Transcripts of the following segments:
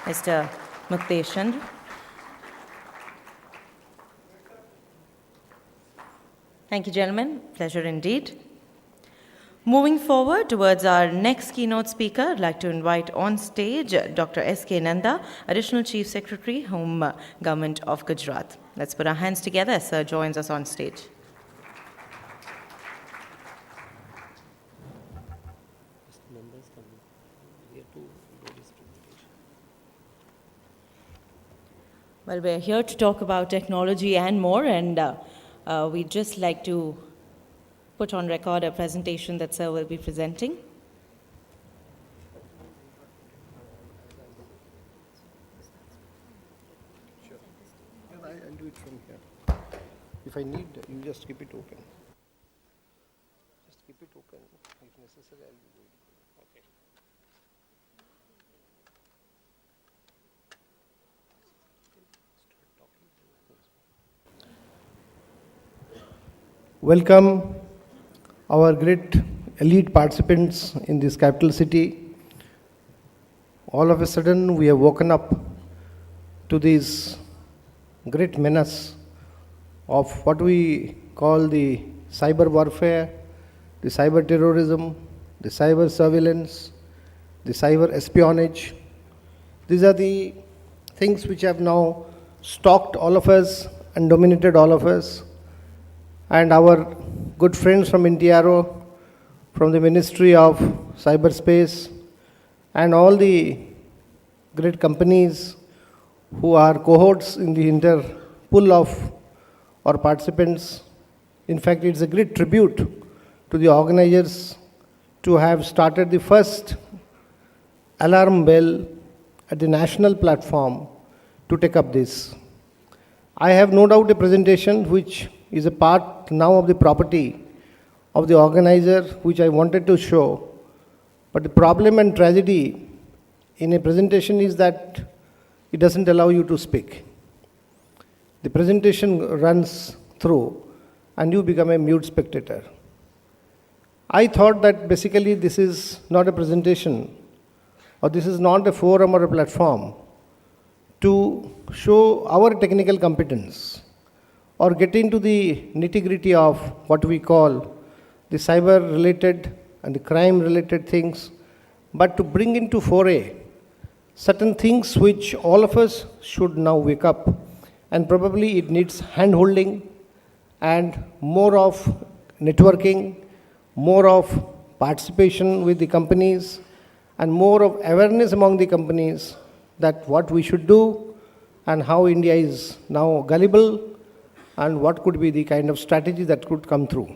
Mr. Muktesh Chandra. Thank you, gentlemen. Pleasure indeed. Moving forward towards our next keynote speaker, I'd like to invite on stage Dr. S.K. Nanda, Additional Chief Secretary, Home Government of Gujarat. Let's put our hands together as Sir joins us on stage. Well, we're here to talk about technology and more, and we'd just like to put on record a presentation that Sir will be presenting. Sure. I'll do it from here. If I need, you just keep it open. Just keep it open. If necessary, I'll do it. Okay. Welcome our great elite participants in this capital city. All of a sudden we have woken up to this great menace of what we call the cyber warfare, the cyber terrorism, the cyber surveillance, the cyber espionage. These are the things which have now stalked all of us and dominated all of us. And our good friends from NTRO, from the Ministry of Cyberspace, and all the great companies who are cohorts in the inter pool of our participants. In fact, it's a great tribute to the organizers to have started the first alarm bell at the national platform to take up this. I have no doubt a presentation which is a part now of the property of the organizer, which I wanted to show. But the problem and tragedy in a presentation is that it doesn't allow you to speak. The presentation runs through and you become a mute spectator. I thought that basically this is not a presentation, or this is not a forum or a platform to show our technical competence or get into the nitty-gritty of what we call the cyber-related and the crime-related things, but to bring into foray certain things which all of us should now wake up, and probably it needs hand-holding and more of networking, more of participation with the companies, and more of awareness among the companies that what we should do and how India is now gullible and what could be the kind of strategy that could come through.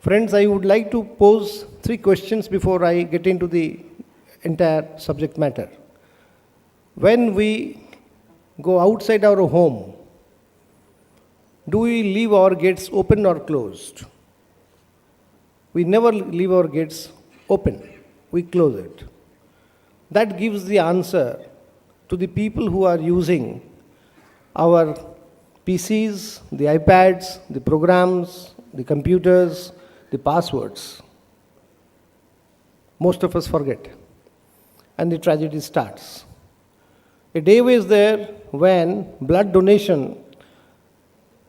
Friends, I would like to pose 3 questions before I get into the entire subject matter. When we go outside our home, do we leave our gates open or closed? We never leave our gates open. We close it. That gives the answer to the people who are using our PCs, the iPads, the programs, the computers, the passwords. Most of us forget, and the tragedy starts. A day was there when blood donation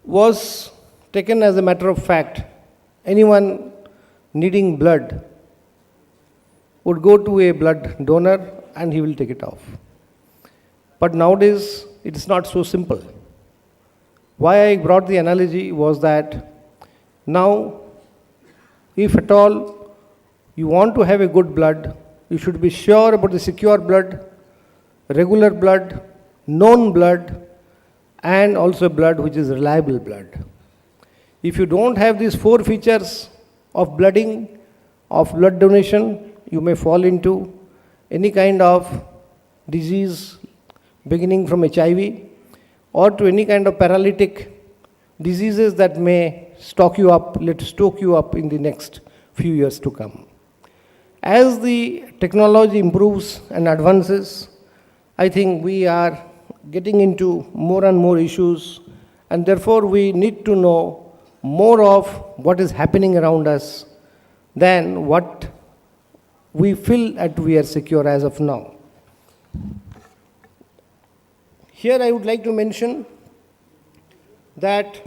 was taken as a matter of fact. Anyone needing blood would go to a blood donor and he will take it off. But nowadays, it is not so simple. Why I brought the analogy was that now, if at all you want to have a good blood, you should be sure about the secure blood, regular blood, known blood, and also blood which is reliable blood. If you don't have these 4 features of blooding, of blood donation, you may fall into any kind of disease beginning from HIV or to any kind of paralytic diseases that may stoke you up in the next few years to come. As the technology improves and advances, I think we are getting into more and more issues, and therefore we need to know more of what is happening around us than what we feel that we are secure as of now. Here I would like to mention that,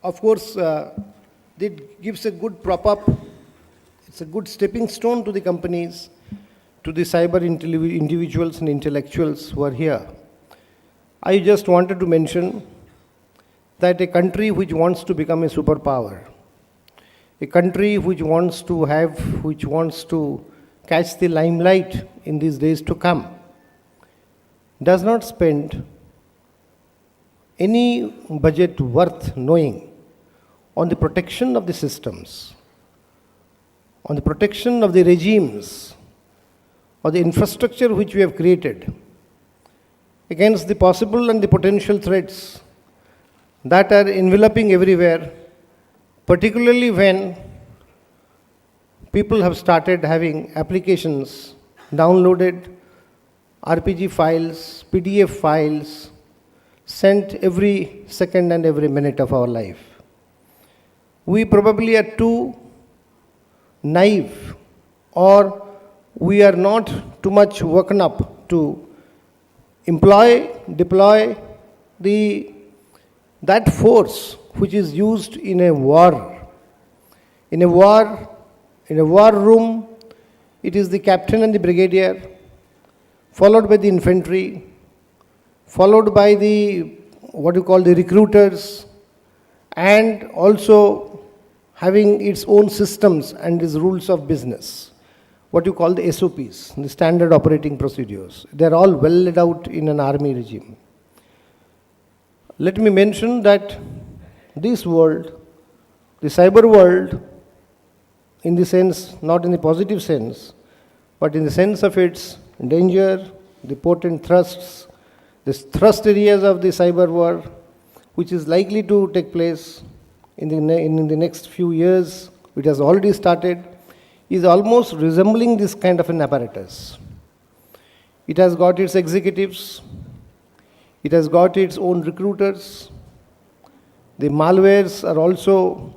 of course, it gives a good prop-up. It's a good stepping stone to the companies, to the cyber individuals and intellectuals who are here. I just wanted to mention that a country which wants to become a superpower, a country which wants to catch the limelight in these days to come, does not spend any budget worth knowing on the protection of the systems, on the protection of the regimes, or the infrastructure which we have created against the possible and the potential threats that are enveloping everywhere, particularly when people have started having applications downloaded, RPG files, PDF files, sent every second and every minute of our life. We probably are too naive, or we are not too much woken up to deploy that force which is used in a war. In a war room, it is the captain and the brigadier, followed by the infantry, followed by the recruiters, and also having its own systems and its rules of business, what you call the SOPs, the standard operating procedures. They are all well laid out in an army regime. Let me mention that this world, the cyber world, in the sense, not in the positive sense, but in the sense of its danger, the potent thrusts, the thrust areas of the cyber war, which is likely to take place in the next few years, which has already started, is almost resembling this kind of an apparatus. It has got its executives, it has got its own recruiters, the malwares are also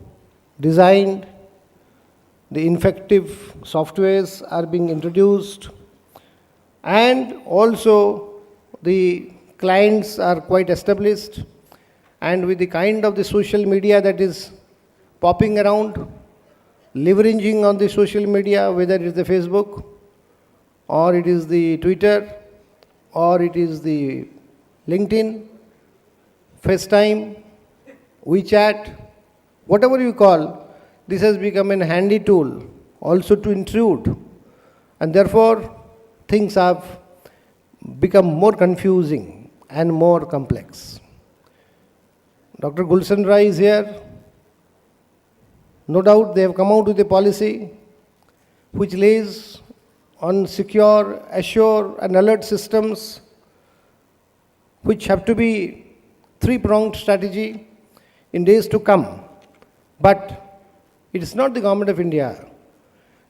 designed, the infective softwares are being introduced, and also the clients are quite established, and with the kind of the social media that is popping around, leveraging on the social media, whether it is the Facebook, or it is the Twitter, or it is the LinkedIn, FaceTime, WeChat, whatever you call, this has become a handy tool also to intrude, and therefore things have become more confusing and more complex. Dr. Gulshan Rai is here. No doubt they have come out with a policy which lays on secure, assure, and alert systems, which have to be three-pronged strategy in days to come. But it is not the government of India.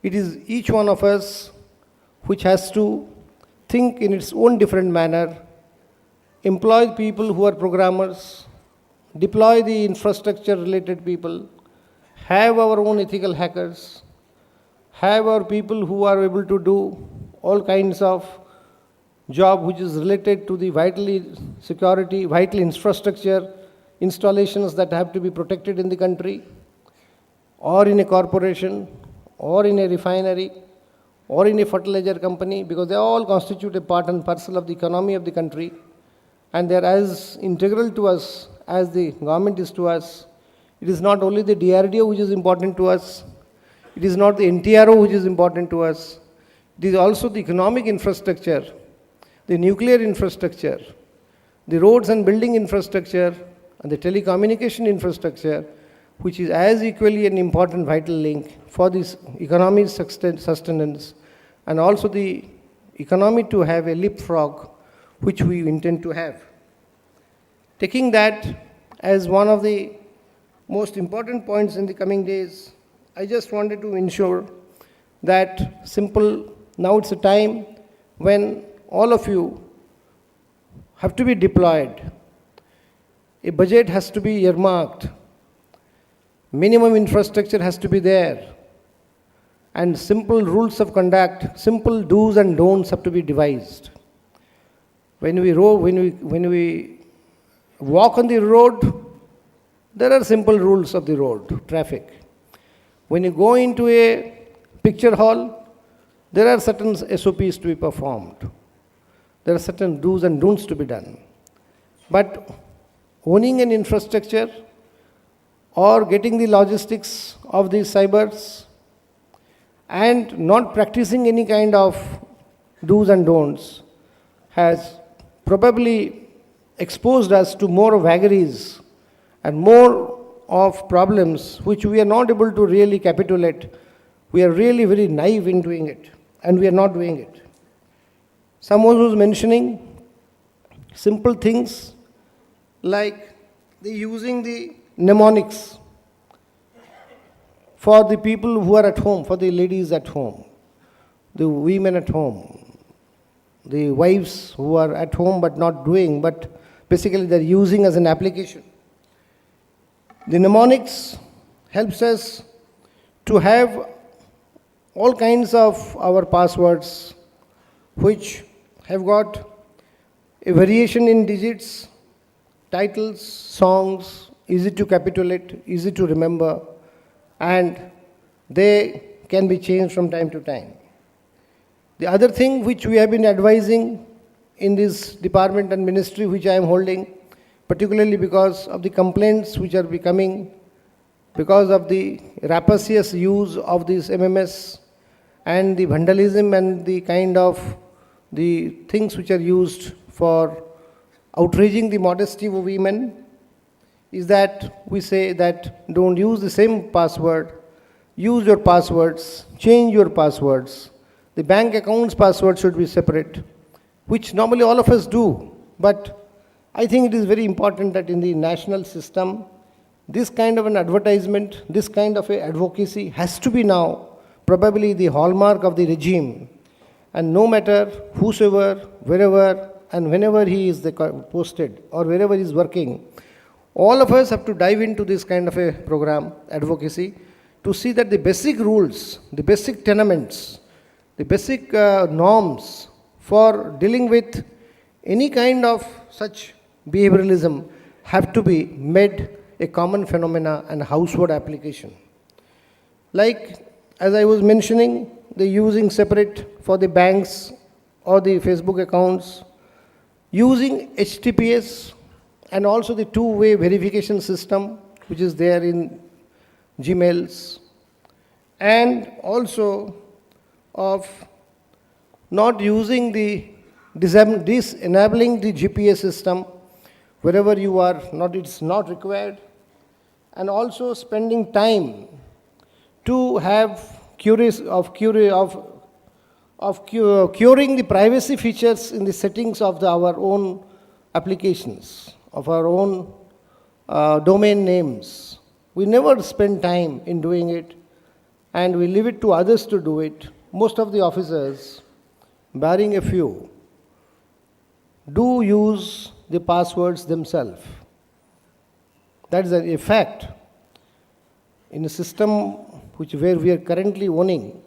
It is each one of us which has to think in its own different manner, employ people who are programmers, deploy the infrastructure-related people, have our own ethical hackers, have our people who are able to do all kinds of job which is related to the vital infrastructure installations that have to be protected in the country, or in a corporation, or in a refinery, or in a fertilizer company, because they all constitute a part and parcel of the economy of the country, and they are as integral to us as the government is to us. It is not only the DRDO which is important to us, it is not the NTRO which is important to us, it is also the economic infrastructure, the nuclear infrastructure, the roads and building infrastructure, and the telecommunication infrastructure, which is as equally an important vital link for this economic sustenance, and also the economy to have a leapfrog, which we intend to have. Taking that as one of the most important points in the coming days, I just wanted to ensure that now it's a time when all of you have to be deployed. A budget has to be earmarked. Minimum infrastructure has to be there. And simple rules of conduct, simple do's and don'ts have to be devised. When we walk on the road, there are simple rules of the road, traffic. When you go into a picture hall, there are certain SOPs to be performed. There are certain do's and don'ts to be done. But owning an infrastructure or getting the logistics of these cybers and not practicing any kind of do's and don'ts has probably exposed us to more vagaries and more of problems which we are not able to really capitulate. We are really very naive in doing it, and we are not doing it. Someone was mentioning simple things like using the mnemonics for the people who are at home, for the ladies at home, the women at home, the wives who are at home but not doing, but basically they're using as an application. The mnemonics helps us to have all kinds of our passwords which have got a variation in digits, titles, songs, easy to capitulate, easy to remember, and they can be changed from time to time. The other thing which we have been advising in this department and ministry which I am holding, particularly because of the complaints which are becoming because of the rapacious use of this MMS and the vandalism and the kind of the things which are used for outraging the modesty of women, is that we say that don't use the same password, use your passwords, change your passwords. The bank account's password should be separate, which normally all of us do. But I think it is very important that in the national system, this kind of an advertisement, this kind of a advocacy has to be now probably the hallmark of the regime. And no matter whosoever, wherever, and whenever he is posted or wherever he is working, all of us have to dive into this kind of a program, advocacy, to see that the basic rules, the basic tenements, the basic norms for dealing with any kind of such behavioralism have to be made a common phenomena and household application. Like, as I was mentioning, the using separate for the banks or the Facebook accounts, using HTTPS and also the two-way verification system which is there in Gmails, and also of not using the disabling the GPS system wherever you are, it's not required, and also spending time to have curing the privacy features in the settings of our own applications, of our own domain names. We never spend time in doing it, and we leave it to others to do it. Most of the officers, barring a few, do use the passwords themselves. That is a fact. In a system where we are currently owning,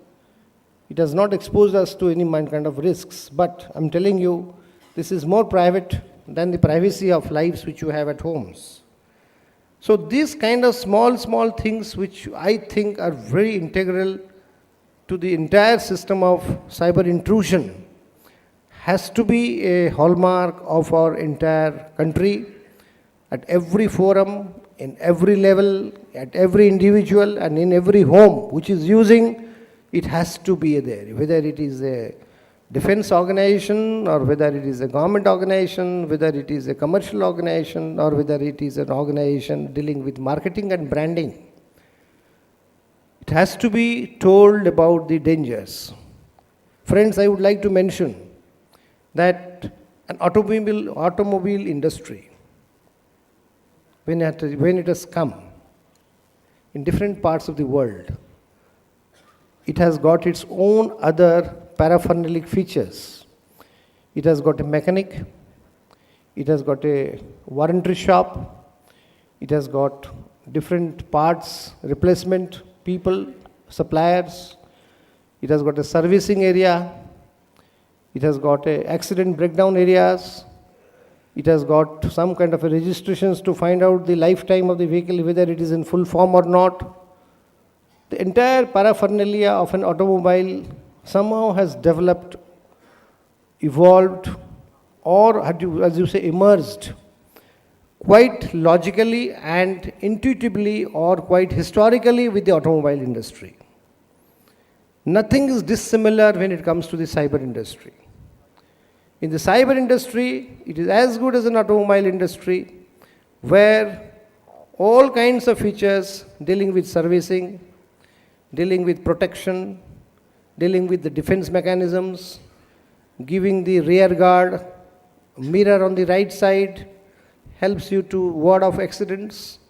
it has not exposed us to any kind of risks. But I'm telling you, this is more private than the privacy of lives which you have at homes. So these kind of small things which I think are very integral to the entire system of cyber intrusion has to be a hallmark of our entire country at every forum, in every level, at every individual, and in every home which is using, it has to be there. Whether it is a defense organization or whether it is a government organization, whether it is a commercial organization or whether it is an organization dealing with marketing and branding. It has to be told about the dangers. Friends, I would like to mention that an automobile industry, when it has come in different parts of the world, it has got its own other paraphernalic features. It has got a mechanic, it has got a warranty shop, it has got different parts, replacement people, suppliers, it has got a servicing area, It has got a accident breakdown areas. It has got some kind of a registrations to find out the lifetime of the vehicle, whether it is in full form or not. The entire paraphernalia of an automobile somehow has developed, evolved, or as you say, emerged quite logically and intuitively or quite historically with the automobile industry. Nothing is dissimilar when it comes to the cyber industry. In the cyber industry, it is as good as an automobile industry, where all kinds of features dealing with servicing, dealing with protection, dealing with the defense mechanisms, giving the rear guard, mirror on the right side, helps you to ward off accidents,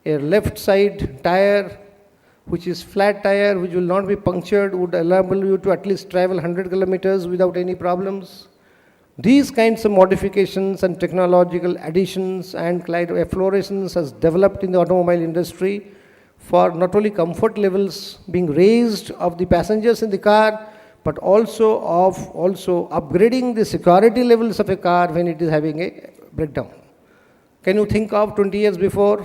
a left side tire, which is flat tire, which will not be punctured, would enable you to at least travel 100 kilometers without any problems. These kinds of modifications and technological additions and efflorations has developed in the automobile industry for not only comfort levels being raised of the passengers in the car, but also of upgrading the security levels of a car when it is having a breakdown. Can you think of 20 years before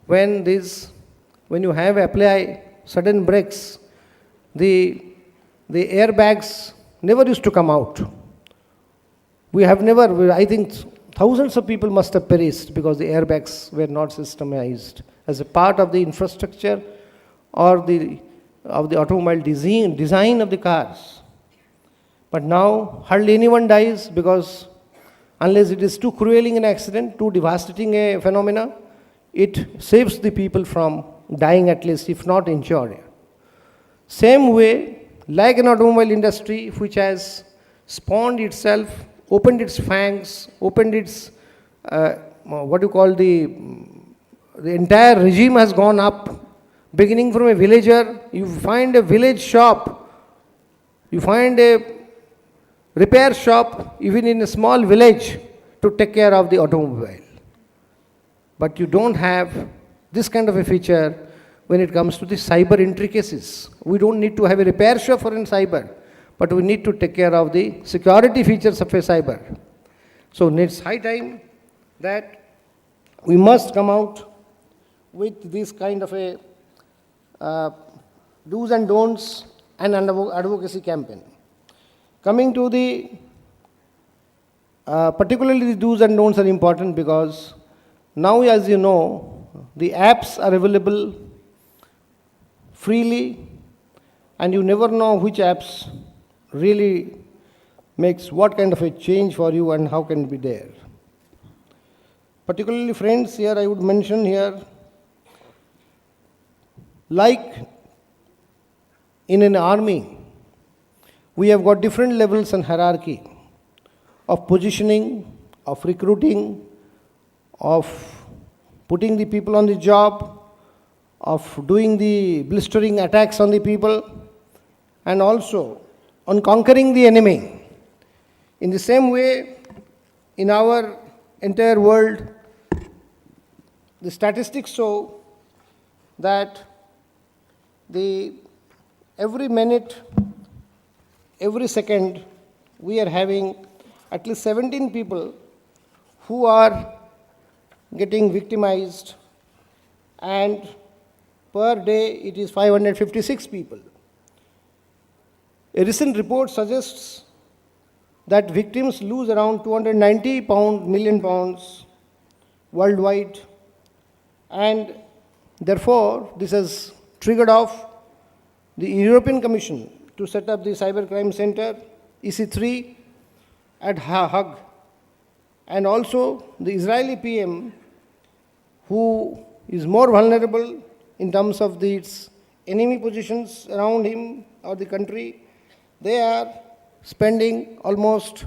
when you have apply sudden brakes, the airbags never used to come out. We have never, I think thousands of people must have perished because the airbags were not systemized as a part of the infrastructure or of the automobile design of the cars. But now hardly anyone dies because unless it is too crueling an accident, too devastating a phenomena, it saves the people from dying at least, if not injured. Same way, like an automobile industry which has spawned itself, opened its fangs, opened its, the entire regime has gone up. Beginning from a villager, you find a village shop, you find a repair shop even in a small village to take care of the automobile. But you don't have this kind of a feature when it comes to the cyber intricacies. We don't need to have a repair shop for in cyber, but we need to take care of the security features of a cyber. So it's high time that we must come out with this kind of a do's and don'ts and advocacy campaign. Coming to the, particularly the do's and don'ts are important because now, as you know, the apps are available freely and you never know which apps really makes what kind of a change for you and how can it be there. Particularly friends, here I would mention here, like in an army, we have got different levels and hierarchy of positioning, of recruiting, of putting the people on the job, of doing the blistering attacks on the people, and also on conquering the enemy. In the same way, in our entire world, the statistics show that every minute, every second, we are having at least 17 people who are getting victimized, and per day it is 556 people. A recent report suggests that victims lose around 290 million pounds worldwide, and therefore this has triggered off the European Commission to set up the Cybercrime Center, EC3, at Hague, and also the Israeli PM, who is more vulnerable in terms of its enemy positions around him or the country. They are spending almost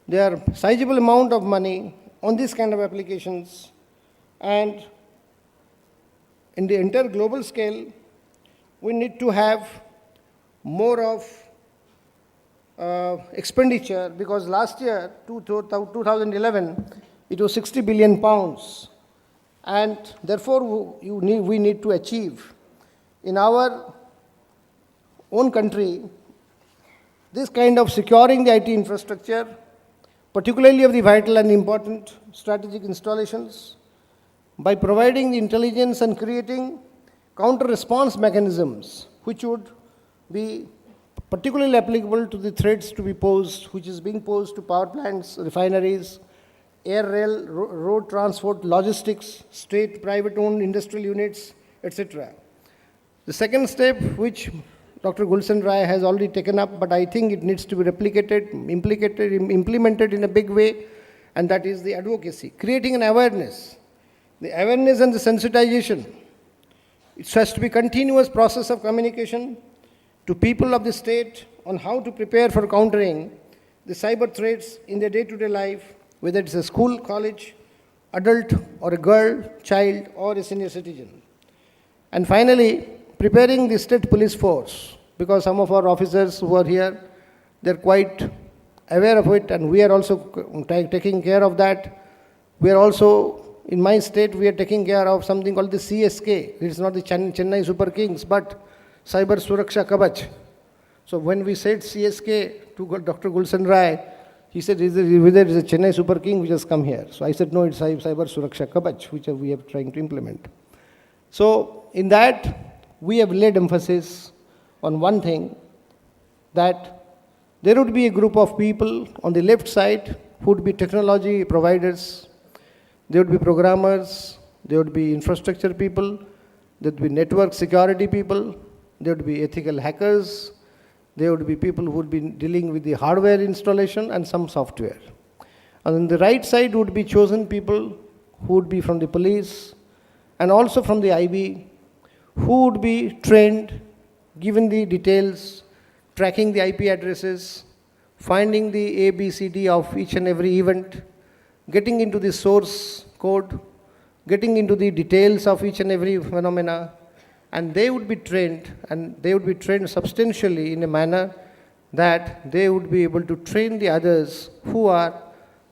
their sizable amount of money on this kind of applications, and in the entire global scale, we need to have more of expenditure, because last year, 2011, it was 60 billion pounds, and therefore we need to achieve in our own country This kind of securing the IT infrastructure, particularly of the vital and important strategic installations, by providing the intelligence and creating counter-response mechanisms which would be particularly applicable to the threats to be posed, which is being posed to power plants, refineries, air, rail, road transport, logistics, state, private-owned industrial units, etc. The second step, which Dr. Gulshan Rai has already taken up, but I think it needs to be replicated, implemented in a big way, and that is the advocacy, creating an awareness. The awareness and the sensitization. It has to be a continuous process of communication to people of the state on how to prepare for countering the cyber threats in their day-to-day life, whether it's a school, college, adult, or a girl, child, or a senior citizen. And finally, preparing the state police force, because some of our officers who are here, they're quite aware of it, and we are also taking care of that. We are also, in my state, we are taking care of something called the CSK. It's not the Chennai Super Kings, but Cyber Suraksha Kavach. So when we said CSK to Dr. Gulshan Rai, he said, whether it's a Chennai Super King which has come here. So I said, no, it's Cyber Suraksha Kavach, which we are trying to implement. So in that, we have laid emphasis on one thing, that there would be a group of people on the left side who would be technology providers, there would be programmers, there would be infrastructure people, there would be network security people, there would be ethical hackers, there would be people who would be dealing with the hardware installation and some software. And on the right side would be chosen people who would be from the police and also from the IB, who would be trained, given the details, tracking the IP addresses, finding the ABCD of each and every event, getting into the source code, getting into the details of each and every phenomena, and they would be trained, and they would be trained substantially in a manner that they would be able to train the others who are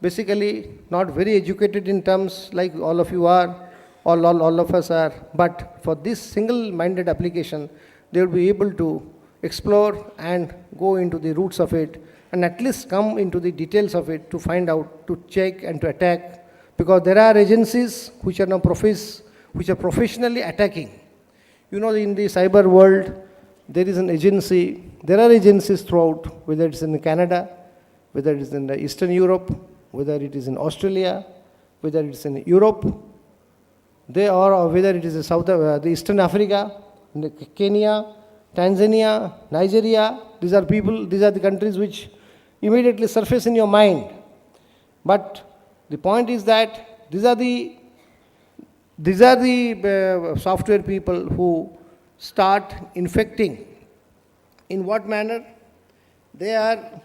basically not very educated in terms like all of you are, all of us are, but for this single-minded application, they will be able to explore and go into the roots of it and at least come into the details of it to find out, to check and to attack, because there are agencies which are now which are professionally attacking. You know, in the cyber world, there is an agency, there are agencies throughout, whether it's in Canada, whether it is in Eastern Europe, whether it is in Australia, whether it's in Europe, or whether it is in the Eastern Africa, Kenya, Tanzania, Nigeria. These are the countries which immediately surface in your mind. But the point is that these are the software people who start infecting. In what manner? They are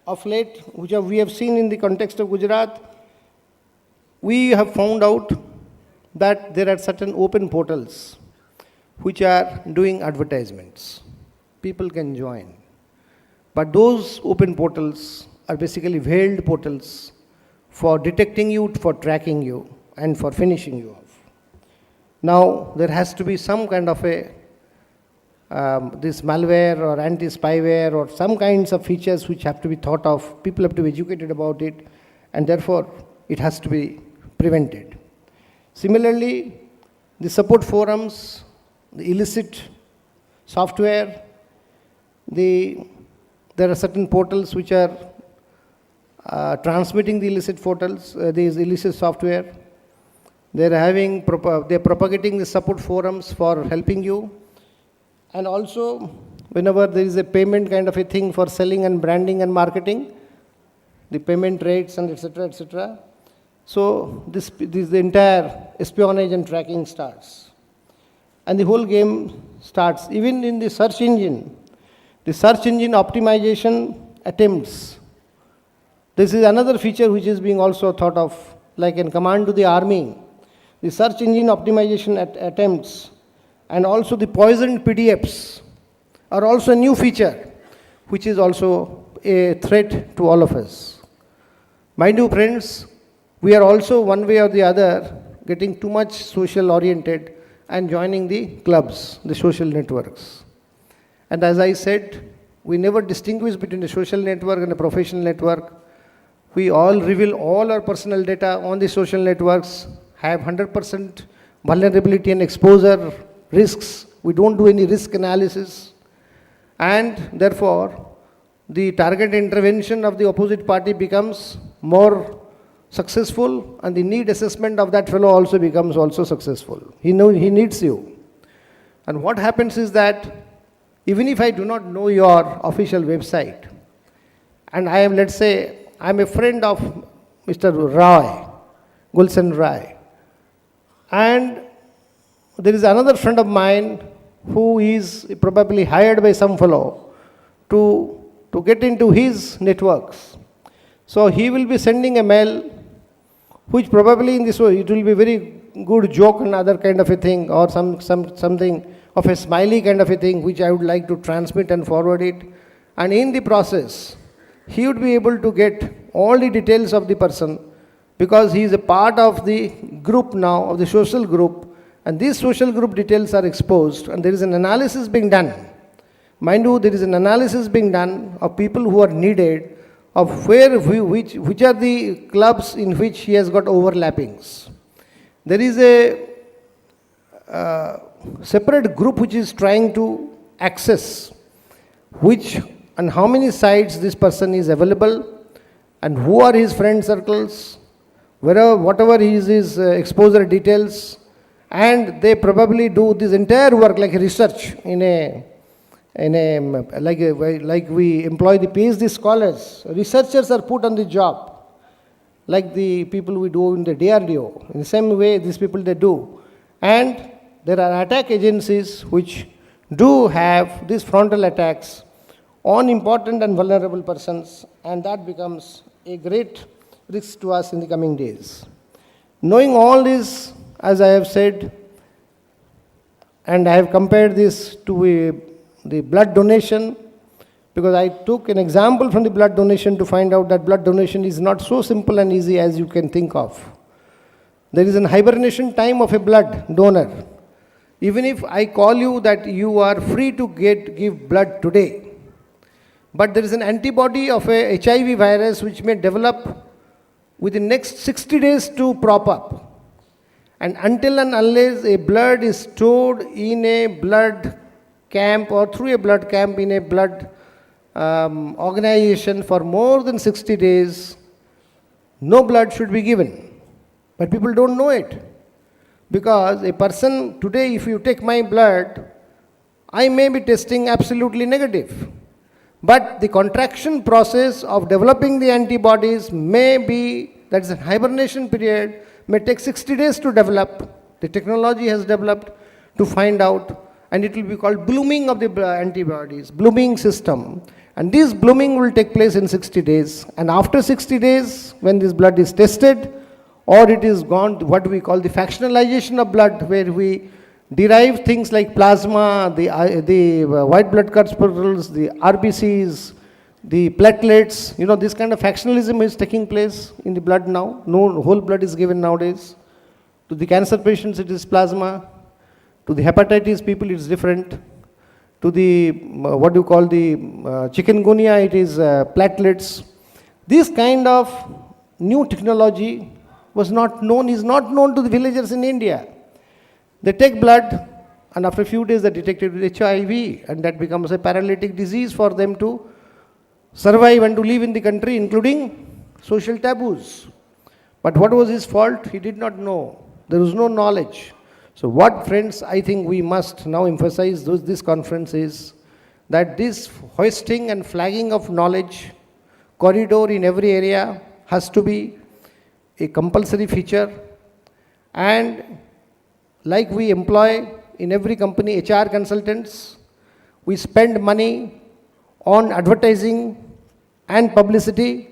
of late, which we have seen in the context of Gujarat, we have found out that there are certain open portals which are doing advertisements. People can join. But those open portals are basically veiled portals for detecting you, for tracking you, and for finishing you off. Now, there has to be some kind of a this malware or anti-spyware or some kinds of features which have to be thought of. People have to be educated about it, and therefore it has to be prevented. Similarly, the support forums, the illicit software, there are certain portals which are transmitting the illicit these illicit software. They're propagating the support forums for helping you. And also, whenever there is a payment kind of a thing for selling and branding and marketing, the payment rates and etc., etc. So this the entire espionage and tracking starts. And the whole game starts. Even in the search engine optimization attempts. This is another feature which is being also thought of, like in command to the army. The search engine optimization attempts and also the poisoned PDFs are also a new feature, which is also a threat to all of us. Mind you, friends, we are also one way or the other getting too much social oriented and joining the clubs, the social networks. And as I said, We never distinguish between a social network and a professional network. We all reveal all our personal data on the social networks, have 100% vulnerability and exposure risks. We don't do any risk analysis. And therefore, the target intervention of the opposite party becomes more successful, and the need assessment of that fellow also becomes also successful. He needs you. And what happens is that even if I do not know your official website, and I am, let's say, I am a friend of Mr. Rai, Gulsen Rai, and there is another friend of mine who is probably hired by some fellow to get into his networks. So he will be sending a mail which probably in this way it will be very good joke and other kind of a thing, or something of a smiley kind of a thing which I would like to transmit and forward it. And in the process, he would be able to get all the details of the person, because he is a part of the group now, of the social group, and these social group details are exposed, and there is an analysis being done. Mind you, there is an analysis being done of people who are needed, of which are the clubs in which he has got overlappings. There is a separate group which is trying to access which and how many sites this person is available, and who are his friend circles, whatever his exposure details, and they probably do this entire work like research like we employ the PhD scholars. Researchers are put on the job, like the people we do in the DRDO. In the same way, these people they do. And there are attack agencies which do have these frontal attacks on important and vulnerable persons, and that becomes a great risk to us in the coming days. Knowing all this, as I have said, and I have compared this to the blood donation, because I took an example from the blood donation to find out that blood donation is not so simple and easy as you can think of. There is an hibernation time of a blood donor. Even if I call you that you are free to give blood today, but there is an antibody of a HIV virus which may develop within next 60 days to prop up. And until and unless a blood is stored in a blood camp or through a blood camp in a blood organization for more than 60 days, no blood should be given. But people don't know it. Because a person today, if you take my blood, I may be testing absolutely negative. But the contraction process of developing the antibodies may be, that is a hibernation period, may take 60 days to develop. The technology has developed to find out, and it will be called blooming of the antibodies, blooming system. And this blooming will take place in 60 days. And after 60 days, when this blood is tested, or it is gone to what we call the fractionalization of blood, where we derive things like plasma, the white blood corpuscles, the RBCs, the platelets, this kind of fractionalism is taking place in the blood now. No whole blood is given nowadays. To the cancer patients, it is plasma. To the hepatitis people, it is different. To the, chikungunya, it is platelets. This kind of new technology is not known to the villagers in India. They take blood, and after a few days they detected with HIV, and that becomes a paralytic disease for them to survive and to live in the country, including social taboos. But what was his fault? He did not know. There was no knowledge. So what, friends, I think we must now emphasize this conference is that this hoisting and flagging of knowledge corridor in every area has to be a compulsory feature. And like we employ in every company HR consultants, we spend money on advertising and publicity.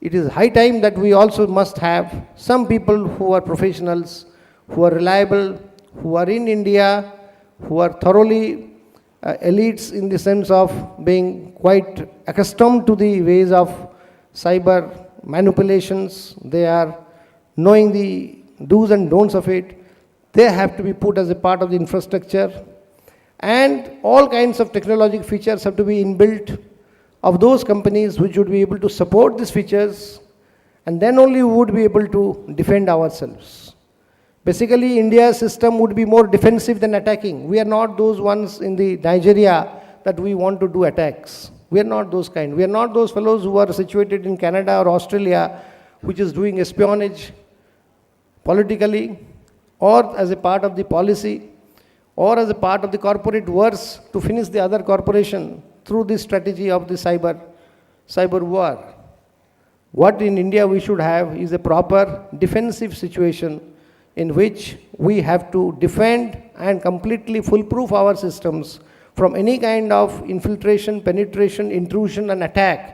It is high time that we also must have some people who are professionals, who are reliable, who are in India, who are thoroughly elites in the sense of being quite accustomed to the ways of cyber manipulations. They are knowing the do's and don'ts of it. They have to be put as a part of the infrastructure. And all kinds of technological features have to be inbuilt of those companies which would be able to support these features, and then only we would be able to defend ourselves. Basically, India's system would be more defensive than attacking. We are not those ones in the Nigeria that we want to do attacks. We are not those kind. We are not those fellows who are situated in Canada or Australia, which is doing espionage politically or as a part of the policy or as a part of the corporate wars to finish the other corporation through this strategy of the cyber war. What in India we should have is a proper defensive situation in which we have to defend and completely foolproof our systems from any kind of infiltration, penetration, intrusion and attack